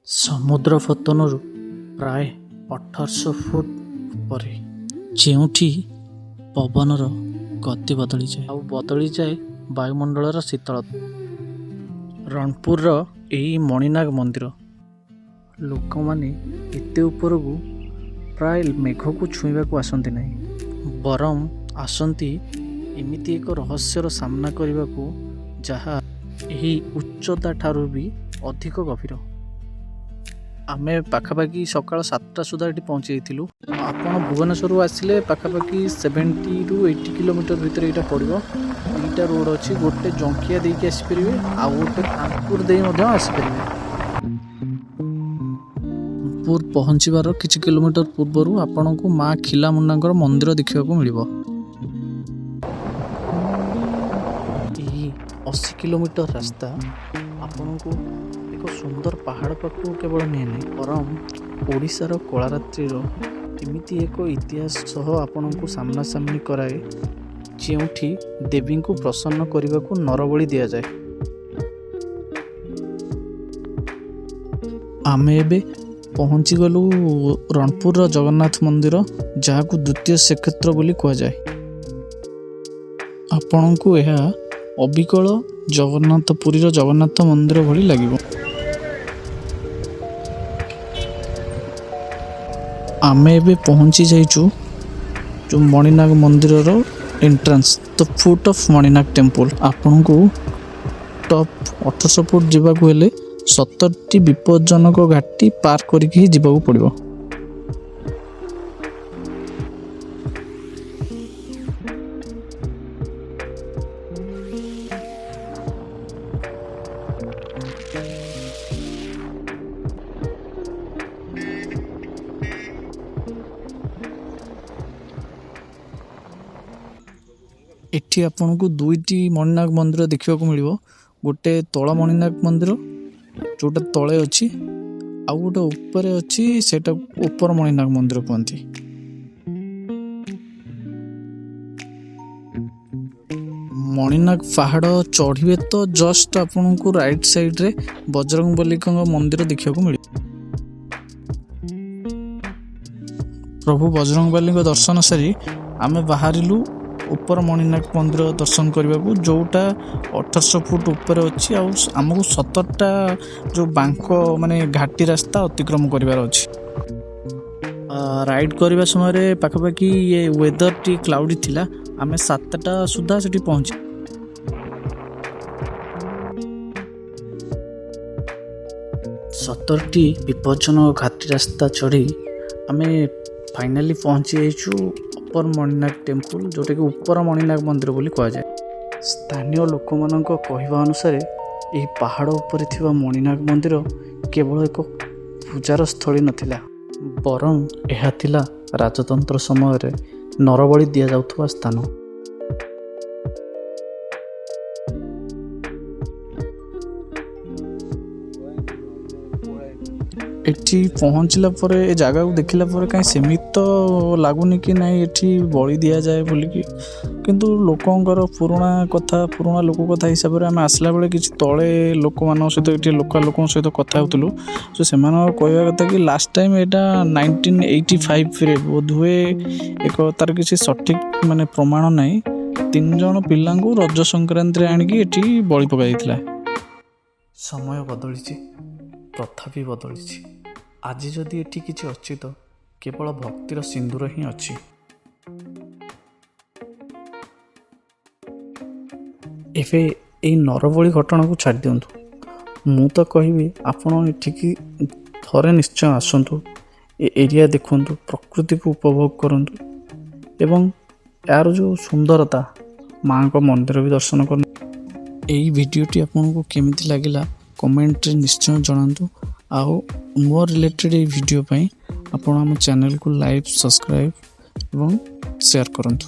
ସମୁଦ୍ର ପତନରୁ ପ୍ରାୟ 1800 ଫୁଟ ଉପରେ, ଯେଉଁଠି ପବନର ଗତି ବଦଳିଯାଏ ଆଉ ବଦଳିଯାଏ ବାୟୁମଣ୍ଡଳର ଶୀତଳତା। ରଣପୁରର ଏହି ମଣିନାଗ ମନ୍ଦିର ଲୋକମାନେ ଏତେ ଉପରକୁ ପ୍ରାୟ ମେଘକୁ ଛୁଇଁବାକୁ ଆସନ୍ତି ନାହିଁ, ବରଂ ଆସନ୍ତି ଏମିତି ଏକ ରହସ୍ୟର ସାମ୍ନା କରିବାକୁ ଯାହା ଏହି ଉଚ୍ଚତା ଠାରୁ ବି ଅଧିକ ଗଭୀର। ଆମେ ପାଖାପାଖି ସକାଳ 7ଟା ସୁଦ୍ଧା ଏଠି ପହଞ୍ଚି ଯାଇଥିଲୁ। ଆପଣ ଭୁବନେଶ୍ୱରରୁ ଆସିଲେ ପାଖାପାଖି 70 ରୁ 80 କିଲୋମିଟର ଭିତରେ ଏଇଟା ପଡ଼ିବ। ଦୁଇଟା ରୋଡ଼ ଅଛି, ଗୋଟେ ଜଙ୍କିଆ ଦେଇକି ଆସିପାରିବେ ଆଉ ଗୋଟେ କାନପୁର ଦେଇ ମଧ୍ୟ ଆସିପାରିବେ। କାନପୁର ପହଞ୍ଚିବାର କିଛି କିଲୋମିଟର ପୂର୍ବରୁ ଆପଣଙ୍କୁ ମା ଖିଲାମୁଣ୍ଡାଙ୍କର ମନ୍ଦିର ଦେଖିବାକୁ ମିଳିବ। ଏହି 80 କିଲୋମିଟର ରାସ୍ତା ଆପଣଙ୍କୁ ଏକ ସୁନ୍ଦର ପାହାଡ଼ ପାଖକୁ କେବଳ ନିଏ ନାହିଁ, ବରଂ ଓଡ଼ିଶାର କଳାରାତ୍ରିର ଏମିତି ଏକ ଇତିହାସ ସହ ଆପଣଙ୍କୁ ସାମ୍ନାସାମ୍ନି କରାଏ, ଯେଉଁଠି ଦେବୀଙ୍କୁ ପ୍ରସନ୍ନ କରିବାକୁ ନରବଳି ଦିଆଯାଏ। ଆମେ ଏବେ ପହଞ୍ଚିଗଲୁ ରଣପୁରର ଜଗନ୍ନାଥ ମନ୍ଦିର, ଯାହାକୁ ଦ୍ୱିତୀୟ ଶ୍ରୀକ୍ଷେତ୍ର ବୋଲି କୁହାଯାଏ। ଆପଣଙ୍କୁ ଏହା ଅବିକଳ ପୁରୀର ଜଗନ୍ନାଥ ମନ୍ଦିର ଭଳି ଲାଗିବ। ଆମେ ଏବେ ପହଞ୍ଚି ଯାଇଛୁ ଯେଉଁ ମଣିନାଗ ମନ୍ଦିରର entrance, the foot of Maninag temple. ଆପଣଙ୍କୁ ଟପ୍ 1800 ଫୁଟ ଯିବାକୁ ହେଲେ 70ଟି ବିପଜ୍ଜନକ ଘାଟି ପାର କରିକି ହିଁ ଯିବାକୁ ପଡ଼ିବ। ଏଠି ଆପଣଙ୍କୁ ଦୁଇଟି ମଣିନାଗ ମନ୍ଦିର ଦେଖିବାକୁ ମିଳିବ। ଗୋଟେ ତଳ ମଣିନାଗ ମନ୍ଦିର ଯେଉଁଟା ତଳେ ଅଛି, ଆଉ ଗୋଟେ ଉପରେ ଅଛି, ସେଇଟା ଉପର ମଣିନାଗ ମନ୍ଦିର କୁହନ୍ତି। ମଣିନାଗ ପାହାଡ଼ ଚଢ଼ିବେ ତ ଜଷ୍ଟ ଆପଣଙ୍କୁ ରାଇଟ୍ ସାଇଡ଼ରେ ବଜରଙ୍ଗବଲୀଙ୍କ ମନ୍ଦିର ଦେଖିବାକୁ ମିଳିବ। ପ୍ରଭୁ ବଜରଙ୍ଗବଲୀଙ୍କ ଦର୍ଶନ ସାରି ଆମେ ବାହାରିଲୁ ଉପର ମଣିନାଗ ମନ୍ଦିର ଦର୍ଶନ କରିବାକୁ, ଯେଉଁଟା 1800 ଫୁଟ ଉପରେ ଅଛି। ଆଉ ଆମକୁ 70ଟା ଯେଉଁ ବାଙ୍କ ଘାଟି ରାସ୍ତା ଅତିକ୍ରମ କରିବାର ଅଛି। ରାଇଡ୍ କରିବା ସମୟରେ ପାଖାପାଖି ୱେଦରଟି କ୍ଲାଉଡି ଥିଲା। ଆମେ 7ଟା ସୁଦ୍ଧା ସେଠି ପହଞ୍ଚି 70ଟି ବିପଜ୍ଜନକ ଘାଟି ରାସ୍ତା ଚଢ଼ି ଆମେ ଫାଇନାଲି ପହଞ୍ଚି ଯାଇଛୁ ଉପର ମଣିନାଗ ଟେମ୍ପଲ, ଯେଉଁଟାକି ଉପର ମଣିନାଗ ମନ୍ଦିର ବୋଲି କୁହାଯାଏ। ସ୍ଥାନୀୟ ଲୋକମାନଙ୍କ କହିବା ଅନୁସାରେ ଏହି ପାହାଡ଼ ଉପରେ ଥିବା ମଣିନାଗ ମନ୍ଦିର କେବଳ ଏକ ପୂଜାର ସ୍ଥଳୀ ନଥିଲା, ବରଂ ଏହା ଥିଲା ରାଜତନ୍ତ୍ର ସମୟରେ ନରବଳି ଦିଆଯାଉଥିବା ସ୍ଥାନ। ଏଠି ପହଞ୍ଚିଲା ପରେ, ଏ ଜାଗାକୁ ଦେଖିଲା ପରେ କାହିଁ ସେମିତି ତ ଲାଗୁନି କି ନାଇଁ ଏଠି ବଳି ଦିଆଯାଏ ବୋଲିକି, କିନ୍ତୁ ଲୋକଙ୍କର ପୁରୁଣା ଲୋକ କଥା ହିସାବରେ ଆମେ ଆସିଲା ବେଳେ କିଛି ତଳେ ଲୋକମାନଙ୍କ ସହିତ, ଏଠି ଲୋକଙ୍କ ସହିତ କଥା ହେଉଥିଲୁ। ତ ସେମାନଙ୍କ କହିବା କଥା କି ଲାଷ୍ଟ ଟାଇମ୍ ଏଇଟା 1985ରେ ବୋଧହୁଏ ତାର କିଛି ସଠିକ୍ ପ୍ରମାଣ ନାହିଁ, 3 ଜଣ ପିଲାଙ୍କୁ ରଜ ସଂକ୍ରାନ୍ତିରେ ଆଣିକି ଏଠି ବଳି ପକାଯାଇଥିଲା। ସମୟ ବଦଳିଛି, ପ୍ରଥା ବି ବଦଳିଛି। ଆଜି ଯଦି ଏଠି କିଛି ଅଛି ତ କେବଳ ଭକ୍ତିର ସିନ୍ଦୁର ହିଁ ଅଛି। ଏବେ ଏଇ ନରବଳି ଘଟଣାକୁ ଛାଡ଼ି ଦିଅନ୍ତୁ, ମୁଁ ତ କହିବି ଆପଣ ଏଠିକି ଥରେ ନିଶ୍ଚୟ ଆସନ୍ତୁ, ଏ ଏରିଆ ଦେଖନ୍ତୁ, ପ୍ରକୃତିକୁ ଉପଭୋଗ କରନ୍ତୁ ଏବଂ ଏହାର ଯେଉଁ ସୁନ୍ଦରତା, ମାଙ୍କ ମନ୍ଦିର ବି ଦର୍ଶନ କରନ୍ତୁ। ଏଇ ଭିଡ଼ିଓଟି ଆପଣଙ୍କୁ କେମିତି ଲାଗିଲା କମେଣ୍ଟରେ ନିଶ୍ଚୟ ଜଣାନ୍ତୁ। ଆଉ ମୋର ରିଲେଟେଡ୍ ଏଇ ଭିଡ଼ିଓ ପାଇଁ ଆପଣ ଆମ ଚ୍ୟାନେଲକୁ ଲାଇକ୍, ସବସ୍କ୍ରାଇବ୍ ଏବଂ ସେୟାର କରନ୍ତୁ।